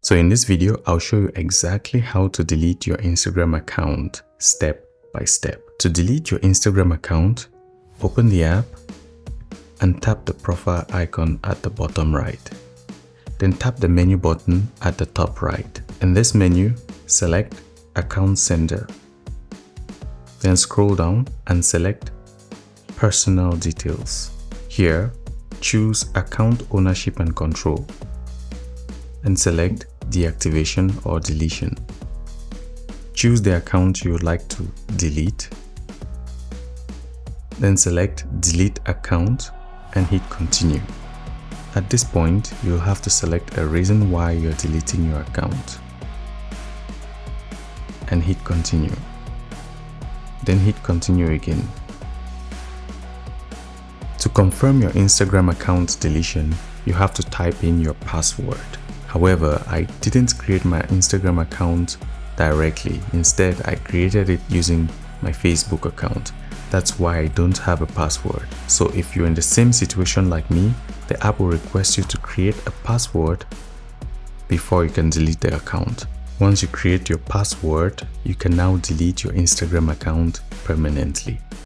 So in this video, I'll show you exactly how to delete your Instagram account step by step. To delete your Instagram account, open the app and tap the profile icon at the bottom right. Then tap the menu button at the top right. In this menu, select Account Sender. Then scroll down and select Personal Details. Here, choose Account Ownership and Control and select Deactivation or Deletion. Choose the account you would like to delete. Then select Delete Account and hit Continue. At this point, you'll have to select a reason why you're deleting your account and hit Continue. Then hit Continue again. To confirm your Instagram account deletion, you have to type in your password. However, I didn't create my Instagram account directly. Instead, I created it using my Facebook account. That's why I don't have a password. So if you're in the same situation like me, the app will request you to create a password before you can delete the account. Once you create your password, you can now delete your Instagram account permanently.